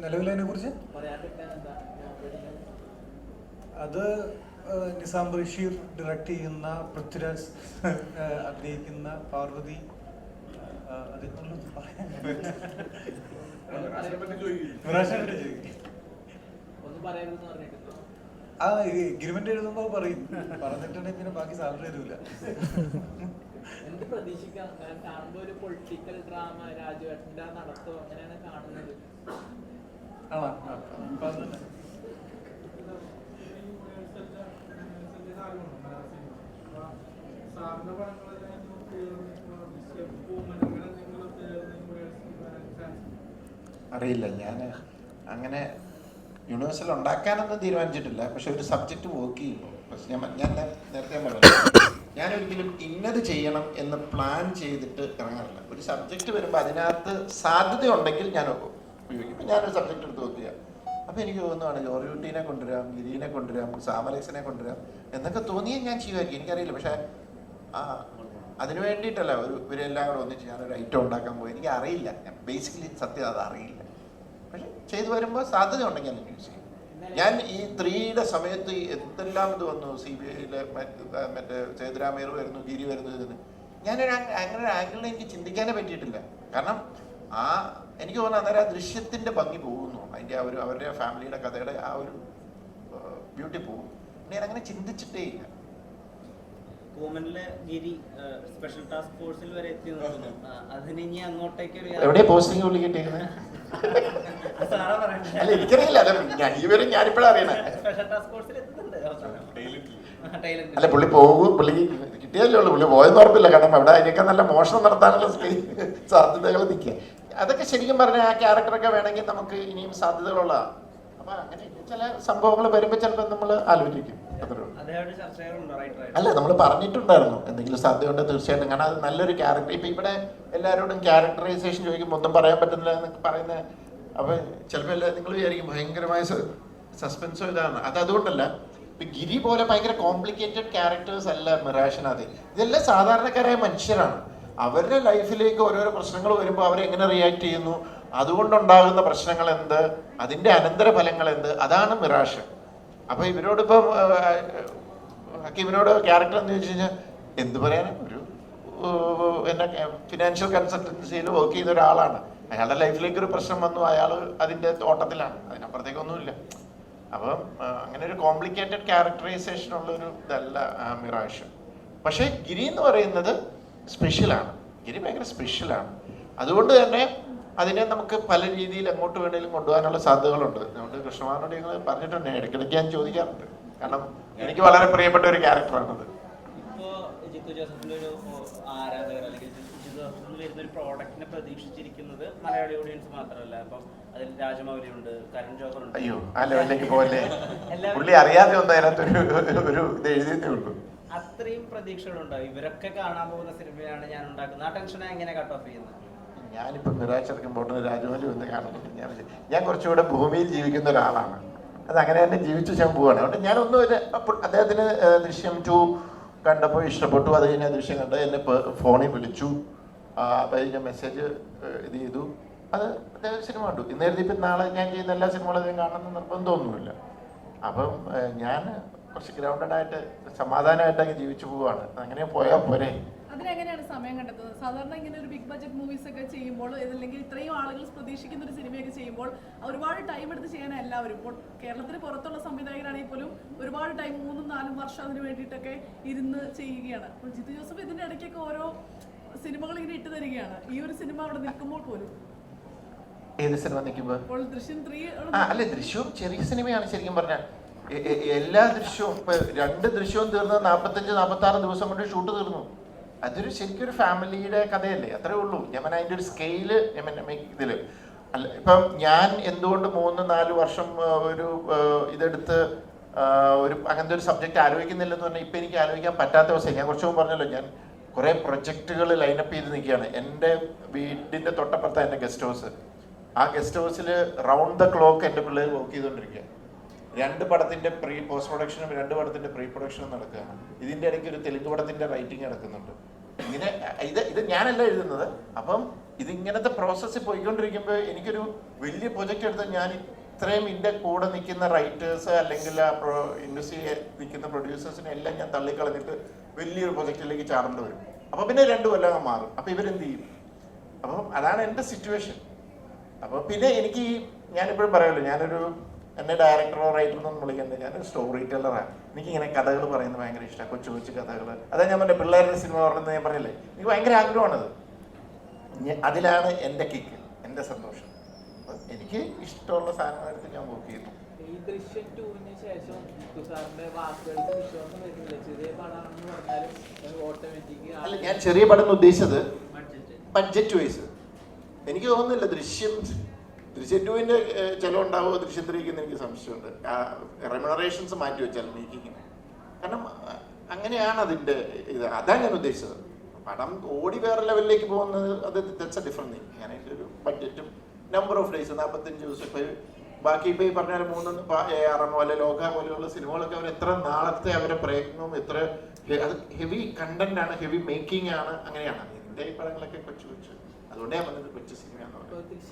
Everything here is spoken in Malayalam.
നിലവിലതിനെ കുറിച്ച് അത് നിസാം ബഷീർ ഡയറക്റ്റ് ചെയ്യുന്ന, പൃഥ്വിരാജ് അഭിനയിക്കുന്ന പാർവതി, അതിനുള്ളത് ആ എഗ്രിമെന്റ് എഴുതുമ്പോ പറയും, പറഞ്ഞിട്ടുണ്ടെങ്കിൽ പിന്നെ ബാക്കി സാലറി തരൂല. എന്ത് പ്രതീക്ഷിക്കാം? കാണുമ്പോ ഒരു പൊളിറ്റിക്കൽ ഡ്രാമ, രാജുവേട്ടന്റെ നടത്തോ അങ്ങനെയാണ് കാണുന്നത്. അറിയില്ല, ഞാൻ അങ്ങനെ യൂണിവേഴ്സൽ ഉണ്ടാക്കാനൊന്നും തീരുമാനിച്ചിട്ടില്ല. പക്ഷെ ഒരു സബ്ജക്റ്റ് വർക്ക് ചെയ്യുമ്പോൾ ഞാൻ നേരത്തെ പറഞ്ഞു, ഞാനൊരിക്കലും ഇന്നത് ചെയ്യണം എന്ന് പ്ലാൻ ചെയ്തിട്ട് ഇറങ്ങാറില്ല. ഒരു സബ്ജക്റ്റ് വരുമ്പോൾ അതിനകത്ത് സാധ്യത ഉണ്ടെങ്കിൽ ഞാൻ ഉപയോഗിക്കും. ഇപ്പം ഞാനൊരു സബ്ജക്റ്റ് എടുത്ത് നോക്കുക, അപ്പോൾ എനിക്ക് തോന്നുവാണ് ജോർജുട്ടീനെ കൊണ്ടുവരാം, ഗിരീനെ കൊണ്ടുവരാം, സാമലേസിനെ കൊണ്ടുവരാം എന്നൊക്കെ തോന്നിയാൽ ഞാൻ ചെയ്യുമായിരിക്കും. എനിക്കറിയില്ല. പക്ഷേ അതിന് വേണ്ടിയിട്ടല്ല ഇവരെല്ലാം കൂടെ ഒന്നിച്ച് ഞാനൊരു ഐറ്റം ഉണ്ടാക്കാൻ പോയി. എനിക്ക് അറിയില്ല, ഞാൻ ബേസിക്കലി സത്യം അത് അറിയില്ല. പക്ഷെ ചെയ്തു വരുമ്പോൾ സാധ്യത ഉണ്ടെങ്കിൽ ഞാൻ യൂസ് ചെയ്യും. ഞാൻ ഈ 3യുടെ സമയത്ത് എന്തെല്ലാം ഇത് വന്നു, CBIയിലെ മറ്റേ സേതുരാമയ്യർ വരുന്നു, ഗിരി വരുന്നു, ഇതിന് ഞാനൊരു അങ്ങനെ ഒരു ആംഗിളിൽ എനിക്ക് ചിന്തിക്കാനേ പറ്റിയിട്ടില്ല. കാരണം എനിക്ക് തോന്നുന്നു അന്നേരം ആ ദൃശ്യത്തിൻ്റെ ഭംഗി പോകുന്നു, അതിൻ്റെ ആ ഒരു അവരുടെ ഫാമിലിയുടെ കഥയുടെ ആ ഒരു ബ്യൂട്ടി പോകും. ഞാൻ അങ്ങനെ ചിന്തിച്ചിട്ടേ ഇല്ല. കോമനിലെ ഗിരി സ്പെഷ്യൽ ടാസ്ക് ഫോഴ്സിൽ വരെ എത്തി നോക്കുന്നു. അതിന് ഇനി അങ്ങോട്ടേക്ക് എവിടെയാ പോസ്റ്റിംഗ് പുള്ളി കിട്ടിയത്? അല്ല എനിക്കറിയില്ല, ഇവരും ഞാനിപ്പോഴും അറിയണേ. അല്ല പുള്ളി പോകും, പുള്ളി കിട്ടിയല്ലേ ഉള്ളൂ. പുള്ളി പോയെന്ന് ഉറപ്പില്ല. കാരണം അവിടെ അതിനൊക്കെ നല്ല മോഷണം നടത്താനുള്ള സാധ്യതകൾ നിൽക്കുക. അതൊക്കെ ശരിക്കും പറഞ്ഞാൽ ആ ക്യാരക്ടറൊക്കെ വേണമെങ്കിൽ നമുക്ക് ഇനിയും സാധ്യതകളുള്ളതാണ്. അപ്പൊ അങ്ങനെ ചില സംഭവങ്ങൾ വരുമ്പോൾ ചിലപ്പോൾ നമ്മൾ ആലോചിക്കും. അല്ല, നമ്മൾ പറഞ്ഞിട്ടുണ്ടായിരുന്നു എന്തെങ്കിലും സാധ്യതയുണ്ട് തീർച്ചയായിട്ടും. കാരണം അത് നല്ലൊരു ക്യാരക്ടർ. ഇപ്പം ഇവിടെ എല്ലാവരോടും ക്യാരക്ടറൈസേഷൻ ചോദിക്കുമ്പോൾ ഒന്നും പറയാൻ പറ്റുന്നില്ല എന്നൊക്കെ പറയുന്നത്. അപ്പം ചിലപ്പോൾ നിങ്ങൾ വിചാരിക്കും ഭയങ്കരമായ സസ്പെൻസോ ഇതാണ്. അതുകൊണ്ടല്ല. ഇപ്പം ഗിരി പോലെ ഭയങ്കര കോംപ്ലിക്കേറ്റഡ് ക്യാരക്ടേഴ്സ് അല്ല മിറാഷിനകത്ത്. ഇതെല്ലാം സാധാരണക്കാരായ മനുഷ്യരാണ്. അവരുടെ ലൈഫിലേക്ക് ഓരോരോ പ്രശ്നങ്ങൾ വരുമ്പോൾ അവരെങ്ങനെ റിയാക്ട് ചെയ്യുന്നു, അതുകൊണ്ടുണ്ടാകുന്ന പ്രശ്നങ്ങൾ എന്ത്, അതിൻ്റെ അനന്തരഫലങ്ങൾ എന്ത്, അതാണ് മിറാഷ്. അപ്പോൾ ഇവരോടിപ്പം ഹക്കീമിനോട് ക്യാരക്ടർ എന്ന് ചോദിച്ചു കഴിഞ്ഞാൽ എന്ത് പറയാനും, ഒരു എൻ്റെ ഫിനാൻഷ്യൽ കൺസൾട്ടൻസിയിൽ വർക്ക് ചെയ്ത ഒരാളാണ്. അയാളുടെ ലൈഫിലേക്ക് ഒരു പ്രശ്നം വന്നു, അയാൾ അതിൻ്റെ ഓട്ടത്തിലാണ്, അതിനപ്പുറത്തേക്കൊന്നുമില്ല. അപ്പം അങ്ങനെ ഒരു കോംപ്ലിക്കേറ്റഡ് ക്യാരക്ടറൈസേഷൻ ഉള്ളൊരു ഇതല്ല മിറാഷ്. പക്ഷേ ഗിരി എന്ന് പറയുന്നത് സ്പെഷ്യലാണ്. ഗിരി ഭയങ്കര സ്പെഷ്യലാണ്. അതുകൊണ്ട് തന്നെ അതിനെ നമുക്ക് പല രീതിയിൽ എങ്ങോട്ട് വേണമെങ്കിലും കൊണ്ടുപോകാനുള്ള സാധ്യതകളുണ്ട്. അതുകൊണ്ട് കൃഷ്ണമാനോട് ഞങ്ങൾ പറഞ്ഞിട്ടുണ്ട്, ഇടയ്ക്കിടയ്ക്ക് ഞാൻ ചോദിക്കാറുണ്ട്. കാരണം എനിക്ക് വളരെ പ്രിയപ്പെട്ട ഒരു ക്യാരക്ടറാണത്. ഇപ്പോൾ ജിത്തു ജോസഫിന്റെ ഒരു ആരാധകർ അല്ലെങ്കിൽ ജിത്തു ജോസഫിൽ വരുന്ന ഒരു പ്രോഡക്റ്റിനെ പ്രതീക്ഷിച്ചിരിക്കുന്നത് മലയാളി ഓഡിയൻസ് മാത്രമല്ല. അപ്പം അതിൽ രാജമൗലിയുണ്ട്, കരൺ ജോഹർ ഉണ്ട്. അയ്യോ അല്ല, അല്ലെങ്കിൽ പോലെ പുള്ളി അറിയാതെ ഒന്നും അതിനകത്ത് ഒരു ഇത് എഴുതിയതേ ഉള്ളൂ. അത്രയും പ്രതീക്ഷകളുണ്ടാവും. ഇവരൊക്കെ കാണാൻ പോകുന്ന സിനിമയാണ് ഞാൻ ഉണ്ടാക്കുന്നത്. ആ ടെൻഷനെ എങ്ങനെ കട്ട് ഓഫ് ചെയ്യുന്നത്? ഞാനിപ്പോൾ മിറാജ് ഇറക്കുമ്പോൾ രാജമൗലി ഒന്ന് കാണുന്നുണ്ട്. ഞാൻ കുറച്ചുകൂടെ ഭൂമിയിൽ ജീവിക്കുന്ന ഒരാളാണ്. അത് അങ്ങനെ തന്നെ ജീവിച്ചു ഞാൻ പോവുകയാണ്. അതുകൊണ്ട് ഞാനൊന്നും അദ്ദേഹത്തിന് ദൃശ്യം 2 കണ്ടപ്പോൾ ഇഷ്ടപ്പെട്ടു. അത് കഴിഞ്ഞ ദൃശ്യം കണ്ട് എന്നെ ഫോണിൽ വിളിച്ചു. അപ്പോൾ ഞാൻ മെസ്സേജ് ഇത് ചെയ്തു. അത് അദ്ദേഹം സിനിമ കണ്ടു. ഇന്നേരത്തെ ഇപ്പം നാളെ ഞാൻ ചെയ്യുന്ന എല്ലാ സിനിമകളും അദ്ദേഹം കാണണമെന്ന് നിർബന്ധമൊന്നുമില്ല. അപ്പം ഞാൻ കുറച്ച് ഗ്രൗണ്ടഡ് ആയിട്ട് സമാധാനമായിട്ടൊക്കെ ജീവിച്ചു പോവുകയാണ്. അങ്ങനെ പോയാൽ പോരെ. അതിനെങ്ങനെയാണ് സമയം കണ്ടെത്തുന്നത്? സാധാരണ ഇങ്ങനെ ഒരു ബിഗ് ബഡ്ജറ്റ് മൂവീസ് ഒക്കെ ചെയ്യുമ്പോൾ, അല്ലെങ്കിൽ ഇത്രയും ആളുകൾ പ്രതീക്ഷിക്കുന്ന ഒരു സിനിമയൊക്കെ ചെയ്യുമ്പോൾ ഒരുപാട് ടൈം എടുത്ത് ചെയ്യാൻ എല്ലാവരും, ഇപ്പോൾ കേരളത്തിന് പുറത്തുള്ള സംവിധായകരാണെങ്കിൽ പോലും ഒരുപാട് ടൈം 3-4 വർഷം അതിന് വേണ്ടിയിട്ടൊക്കെ ഇരുന്ന് ചെയ്യുകയാണ്. അപ്പോൾ ജിത്തു ജോസഫ് ഇതിൻ്റെ ഇടയ്ക്കൊക്കെ ഓരോ സിനിമകൾ ഇങ്ങനെ ഇട്ട് തരികയാണ്. ഈ ഒരു സിനിമ അവിടെ നിൽക്കുമ്പോൾ പോലും. ഏത് സിനിമ നിൽക്കുമ്പോൾ? ദൃശ്യം 3 അല്ല, ദൃശ്യവും ചെറിയ സിനിമയാണ് ശരിക്കും പറഞ്ഞാൽ. എല്ലാ ദൃശ്യവും ഇപ്പൊ 2 ദൃശ്യവും തീർന്ന് 45-46 ദിവസം കൊണ്ട് ഷൂട്ട് തീർന്നു. അതൊരു ശരിക്കും ഒരു ഫാമിലിയുടെ കഥയല്ലേ, അത്രേ ഉള്ളൂ. ഞാൻ അതിൻ്റെ ഒരു സ്കെയില് ഇതിൽ അല്ല. ഇപ്പം ഞാൻ എന്തുകൊണ്ട് 3-4 വർഷം ഒരു ഇതെടുത്ത് ഒരു അങ്ങനത്തെ ഒരു സബ്ജക്റ്റ് ആലോചിക്കുന്നില്ലെന്ന് പറഞ്ഞാൽ ഇപ്പം എനിക്ക് ആലോചിക്കാൻ പറ്റാത്ത അവസ്ഥ. ഞാൻ കുറച്ച് മുമ്പ് പറഞ്ഞല്ലോ, ഞാൻ കുറേ പ്രൊജക്റ്റുകൾ ലൈനപ്പ് ചെയ്ത് നിൽക്കുകയാണ്. എൻ്റെ വീടിൻ്റെ തൊട്ടപ്പുറത്താണ് എൻ്റെ ഗസ്റ്റ് ഹൗസ്. ആ ഗസ്റ്റ് ഹൗസിൽ റൗണ്ട് ദ ക്ലോക്ക് എൻ്റെ പിള്ളേർ വർക്ക് ചെയ്തുകൊണ്ടിരിക്കുക. 2 പടത്തിൻ്റെ പോസ്റ്റ് പ്രൊഡക്ഷനും 2 പടത്തിൻ്റെ പ്രീ പ്രൊഡക്ഷനും നടക്കുകയാണ്. ഇതിൻ്റെ ഇടയ്ക്ക് ഒരു തെലുങ്ക് പടത്തിൻ്റെ റൈറ്റിംഗ് നടക്കുന്നുണ്ട്. ഇങ്ങനെ ഇത് ഞാനല്ല എഴുതുന്നത്. അപ്പം ഇതിങ്ങനത്തെ പ്രോസസ്സ് പോയിക്കൊണ്ടിരിക്കുമ്പോൾ എനിക്കൊരു വലിയ പ്രൊജക്റ്റ് എടുത്ത് ഞാൻ ഇത്രയും ഇതിൻ്റെ കൂടെ നിൽക്കുന്ന റൈറ്റേഴ്സ് അല്ലെങ്കിൽ ഇൻഡസ്ട്രിയിൽ നിൽക്കുന്ന പ്രൊഡ്യൂസേഴ്സിനെ എല്ലാം ഞാൻ തള്ളിക്കളഞ്ഞിട്ട് വലിയൊരു പ്രൊജക്റ്റിലേക്ക് ചാടേണ്ടി വരും. അപ്പോൾ പിന്നെ 2 കൊല്ലം മാറും. അപ്പോൾ ഇവരെന്ത് ചെയ്യും? അപ്പം അതാണ് എൻ്റെ സിറ്റുവേഷൻ. അപ്പോൾ പിന്നെ എനിക്ക് ഞാനിപ്പോഴും പറയുമല്ലോ, എന്നെ ഡയറക്ടറോ റൈറ്ററോ ഒന്നും വിളിക്കുന്നത്, ഞാനൊരു സ്റ്റോറി ടെല്ലറാണ്. എനിക്കിങ്ങനെ കഥകൾ പറയുന്നത് ഭയങ്കര ഇഷ്ടമാണ്, കൊച്ചു കൊച്ചു കഥകൾ. അതാ ഞാൻ പറഞ്ഞ പിള്ളേരുടെ സിനിമ പറഞ്ഞത് ഞാൻ പറഞ്ഞില്ലേ, എനിക്ക് ഭയങ്കര ആഗ്രഹമാണത്. അതിലാണ് എൻ്റെ കിക്ക്, എൻ്റെ സന്തോഷം. എനിക്ക് ഇഷ്ടമുള്ള സാധനമായിട്ട് ഞാൻ വർക്ക് ചെയ്യുന്നു. ഈ ദൃശ്യം 2-ന് ശേഷം തുഷാറിന്റെ വാക്കുകൾക്ക് വിശ്വാസം വരുന്നില്ല. ചെറിയ പടമാണെന്ന് പറഞ്ഞാലും ഓട്ടോമാറ്റിക് അല്ല, ഞാൻ ചെറിയ പടം എന്ന് ഉദ്ദേശിച്ചത് ബഡ്ജറ്റ് വൈസ്. എനിക്ക് തോന്നുന്നില്ല ദൃശ്യം 2-ന്റെ ചിലവുണ്ടാവുമോ ദൃശ്യം 3-ക്ക് എനിക്ക് സംശയമുണ്ട്. റെമ്യൂണറേഷൻസ് മാറ്റി വെച്ചാൽ മേക്കിങ്ങിന്. കാരണം അങ്ങനെയാണ് അതിൻ്റെ ഇത്. അതാണ് ഞാൻ ഉദ്ദേശിച്ചത്. പടം ഓടി വേറെ ലെവലിലേക്ക് പോകുന്നത് അത് ദാറ്റ്സ് എ ഡിഫറെന്റ് തിങ്. ഞാൻ അതിൻ്റെ ഒരു ബഡ്ജറ്റും നമ്പർ ഓഫ് ഡേയ്സ് 45 ദിവസം. ഇപ്പോൾ ബാക്കി ഇപ്പോൾ ഈ പറഞ്ഞാൽ 3 ARM പോലെ ലോക പോലെയുള്ള സിനിമകളൊക്കെ അവർ എത്ര നാളത്തെ അവരെ പ്രയത്നവും എത്ര അത് ഹെവി കണ്ടന്റ് ആണ്, ഹെവി മേക്കിംഗ് ആണ്, അങ്ങനെയാണ്. എൻ്റെ ഈ പടങ്ങളൊക്കെ കൊച്ചു കൊച്ചു. അതുകൊണ്ടേ ഞാൻ പറഞ്ഞത് കൊച്ചു സിനിമയാണെന്ന് പറയുന്നത്.